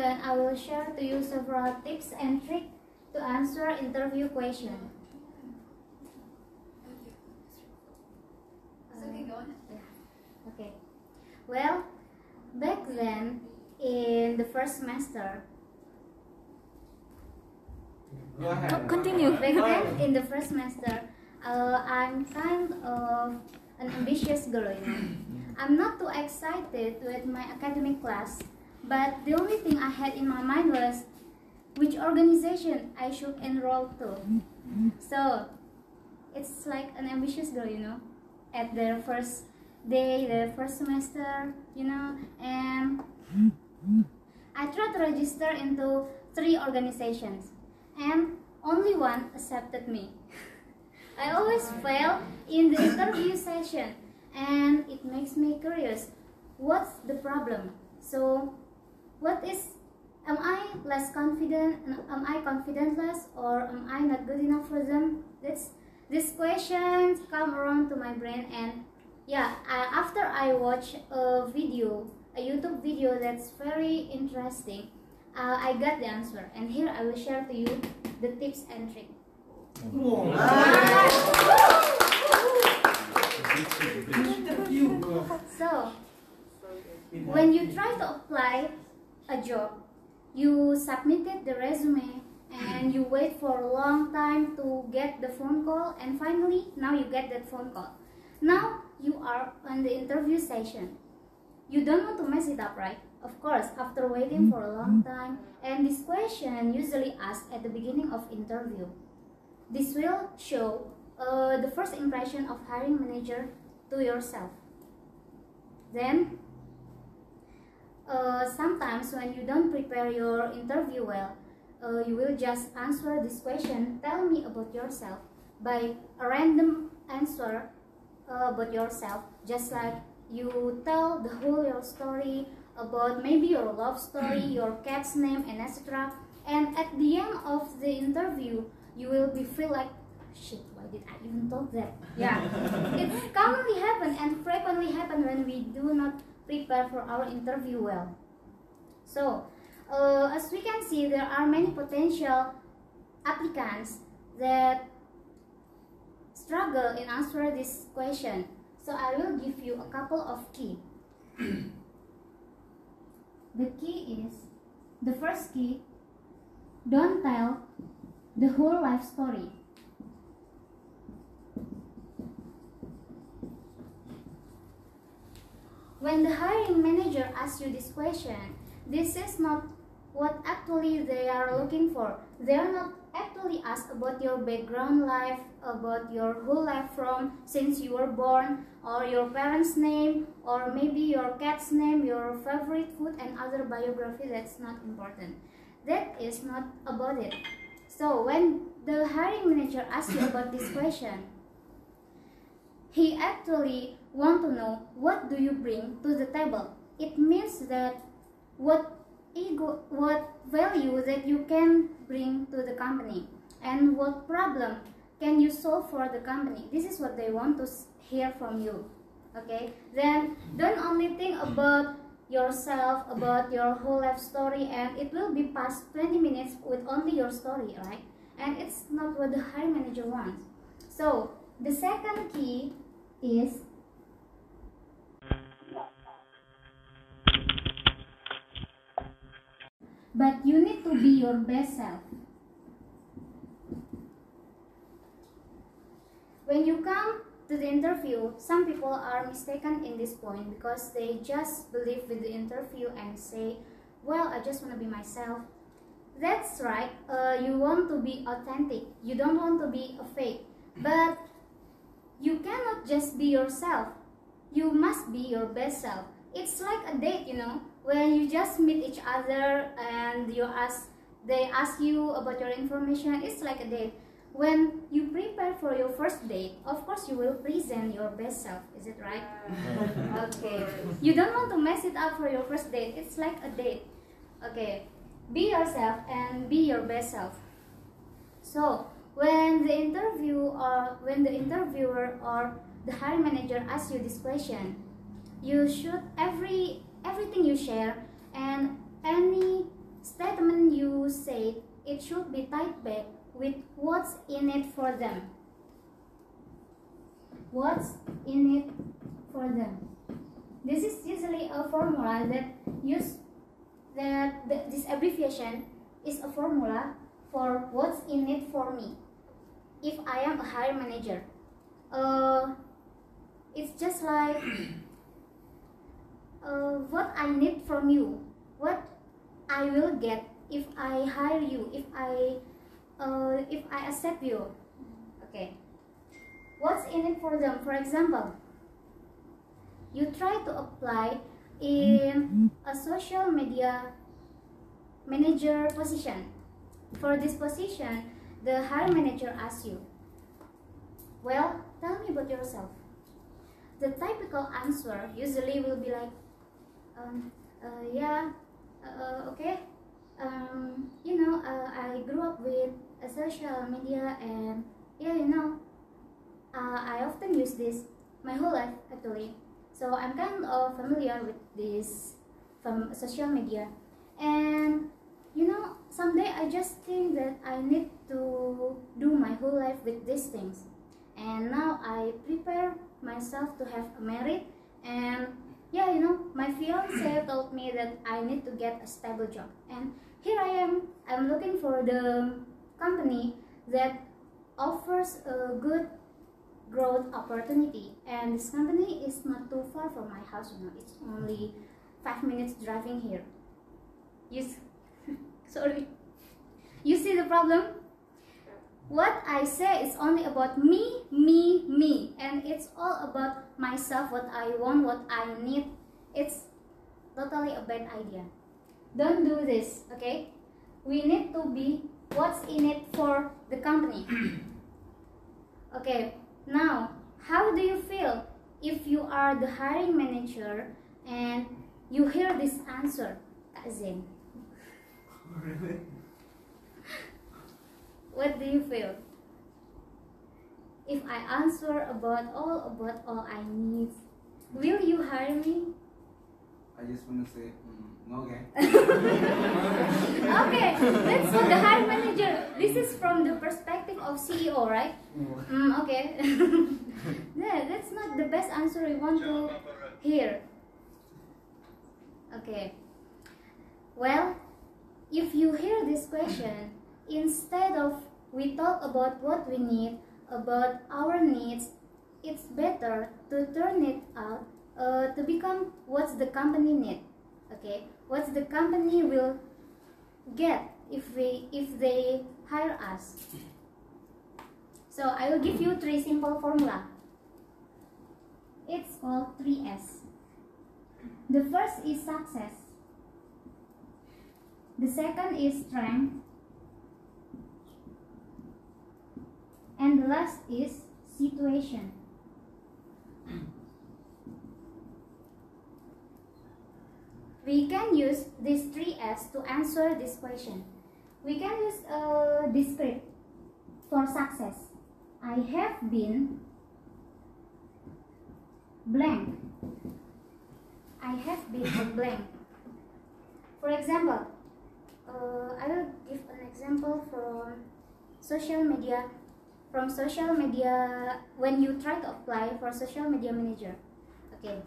then I will share to you several tips and tricks to answer interview question. Okay, go on. Okay. Well, back then in the first semester, Continue. back then in the first semester, I'm kind of an ambitious girl, you know. I'm not too excited with my academic class, but the only thing I had in my mind was which organization I should enroll to. So it's like an ambitious girl, you know, at their first day, their first semester, you know, and I tried to register into 3 organizations and only one accepted me. I always fail in the interview session and it makes me curious. What's the problem? So am I less confident? Am I confidentless, or am I not good enough for them? These questions come around to my brain, and yeah, after I watch a YouTube video that's very interesting, I got the answer, and here I will share to you the tips and tricks. So, when you try to apply a job, you submitted the resume and you wait for a long time to get the phone call, and finally now you get that phone call. Now you are on the interview session. You don't want to mess it up, right? Of course, after waiting for a long time, and this question usually asked at the beginning of interview. This will show the first impression of hiring manager to yourself. Then sometimes when you don't prepare your interview well, you will just answer this question, tell me about yourself, by a random answer about yourself, just like you tell the whole your story about maybe your love story, your cat's name, and etc. And at the end of the interview, you will be feel like, shit, why did I even talk that? Yeah, it's commonly happen and frequently happen when we do not prepare for our interview well. So, as we can see, there are many potential applicants that struggle in answering this question. So I will give you a couple of key. The key is, the first key, don't tell the whole life story. When the hiring manager asks you this question, this is not what actually they are looking for. They are not actually asked about your background life, about your whole life from since you were born, or your parents' name, or maybe your cat's name, your favorite food, and other biography. That's not important. That is not about it. So when the hiring manager asks you about this question, he actually want to know what do you bring to the table. It means that what value that you can bring to the company, and what problem can you solve for the company. This is what they want to hear from you. Okay, then don't only think about yourself, about your whole life story, and it will be past 20 minutes with only your story, right? And it's not what the hiring manager wants. So the second key is, but you need to be your best self. When you come to the interview, some people are mistaken in this point because they just believe with the interview and say, well, I just want to be myself. That's right, you want to be authentic. You don't want to be a fake. But you cannot just be yourself. You must be your best self. It's like a date, you know, when you just meet each other and they ask you about your information. It's like a date. When you prepare for your first date, of course you will present your best self. Is it right? Okay. You don't want to mess it up for your first date. It's like a date. Okay. Be yourself and be your best self. So when the interviewer or the hiring manager asks you this question, you should everything you share and any it should be tied back with what's in it for them. What's in it for them. This is usually a formula this abbreviation is a formula for what's in it for me. If I am a hiring manager, it's just like what I need from you, what I will get if I hire you, if I accept you. Okay, what's in it for them? For example, you try to apply in a social media manager position. For this position, the hiring manager asks you, well, tell me about yourself. The typical answer usually will be like, okay, I grew up with a social media, and I often use this my whole life actually. So I'm kind of familiar with this from social media, and someday I just think that I need to do my whole life with these things, and now I prepare myself to have a marriage, and my fiance told me that I need to get a stable job, and here I'm looking for the company that offers a good growth opportunity, and this company is not too far from my house. It's only 5 minutes driving here. Sorry, you see the problem? What I say is only about me, and it's all about myself, what I want, what I need. It's totally a bad idea. Don't do this, okay? We need to be what's in it for the company. Okay, now, how do you feel if you are the hiring manager and you hear this answer, Kak Zain? Really? What do you feel? If I answer about all I need, will you hire me? I just want to say, okay. Okay, that's what the hiring manager. This is from the perspective of CEO, right? Okay. Yeah, that's not the best answer we want to hear. Okay. Well, if you hear this question, instead of we talk about what we need, about our needs, it's better to turn it out to become what's the company need. Okay, what's the company will get if they hire us. So I will give you 3 simple formula. It's called 3S. The first is success. The second is strength. And the last is situation. We can use these 3S to answer this question. We can use a descriptor for success. I have been blank. I have been blank. For example, I will give an example from social media. From social media, when you try to apply for social media manager. Okay,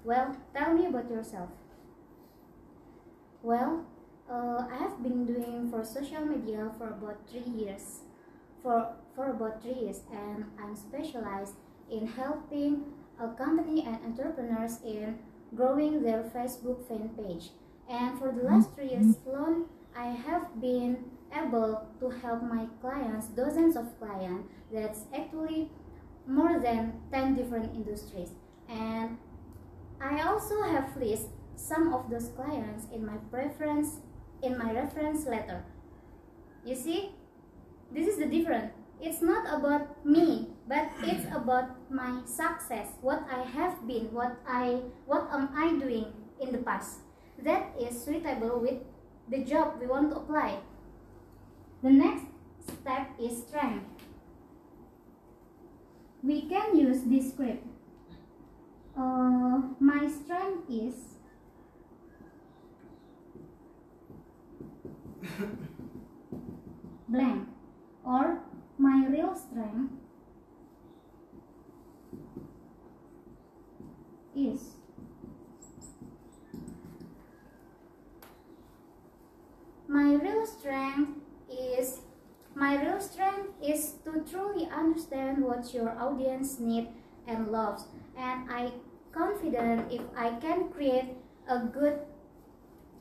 well, tell me about yourself. Well, I have been doing for social media for about 3 years. For about 3 years, and I'm specialized in helping a company and entrepreneurs in growing their Facebook fan page. And for the last 3 years alone, I have been able to help my clients, dozens of clients, that's actually more than 10 different industries. And I also have listed some of those clients in my reference letter. You see, this is the difference. It's not about me, but it's about my success, what I have been, what am I doing in the past. That is suitable with the job we want to apply. The next step is strength. We can use this script. My strength is blank, or my real strength is my real strength is to truly understand what your audience needs and loves, and I confident if I can create a good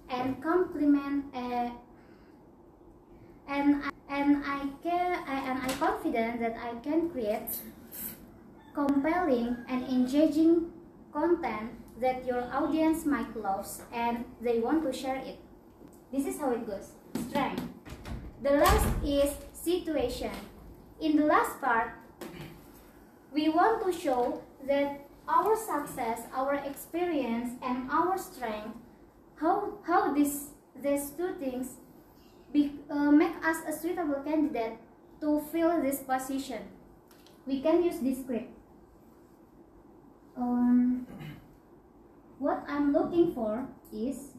and compliment and I confident that I can create compelling and engaging content that your audience might love and they want to share it. This is how it goes. Strength. The last is situation. In the last part, we want to show that our success, our experience, and our strength, how these two things make us a suitable candidate to fill this position. We can use this script. What I'm looking for is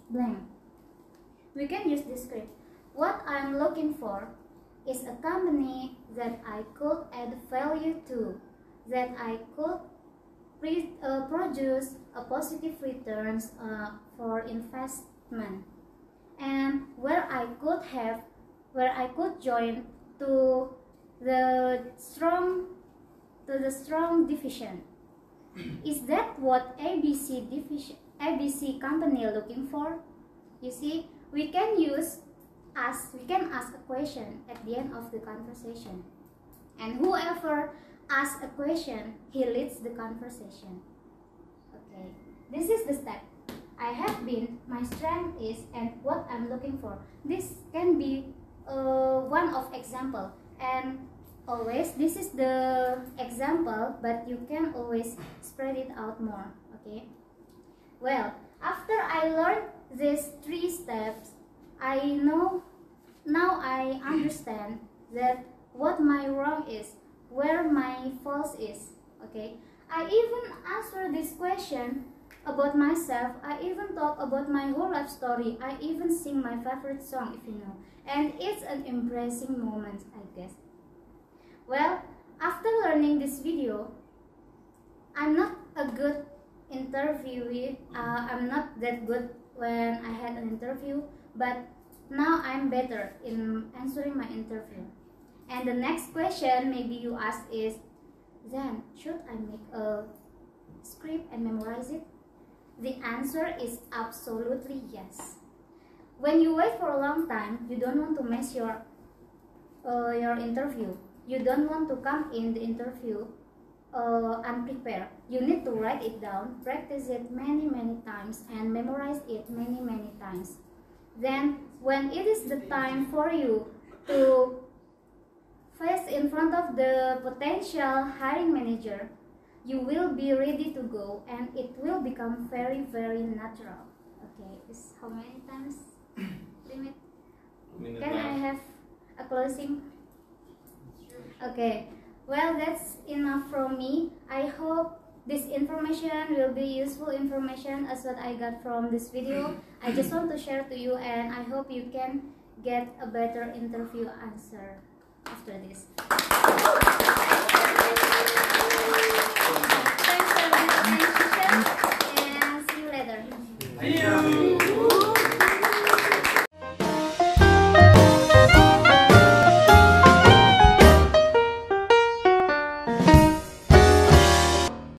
blank. We can use this script. What I'm looking for is a company that I could add value to, that I could produce a positive returns for investment, and where I could join to the strong division. Is that what ABC company looking for? You see, we can ask a question at the end of the conversation, and whoever asks a question, he leads the conversation. Okay, this is the step. I have been, my strength is, and what I'm looking for. This can be one of example, and always this is the example, but you can always spread it out more. Okay. Well, after I learned these 3 steps, now I understand that what my wrong is, where my fault is. Okay, I even answer this question about myself. I even talk about my whole life story. I even sing my favorite song, if you know, and it's an embarrassing moment, I guess. Well, after learning this video, I'm not a good interviewee. I'm not that good when I had an interview, but now I'm better in answering my interview. And the next question maybe you ask is, then should I make a script and memorize it? The answer is absolutely yes. When you wait for a long time, you don't want to mess your interview. You don't want to come in the interview unprepared. You need to write it down, practice it many times, and memorize it many times. Then when it is the time for you to face in front of the potential hiring manager, you will be ready to go, and it will become very natural. Okay, this how many times limit? Can I have a closing? Okay, well, that's enough from me. I hope this information will be useful information as what I got from this video. I just want to share to you, and I hope you can get a better interview answer after this.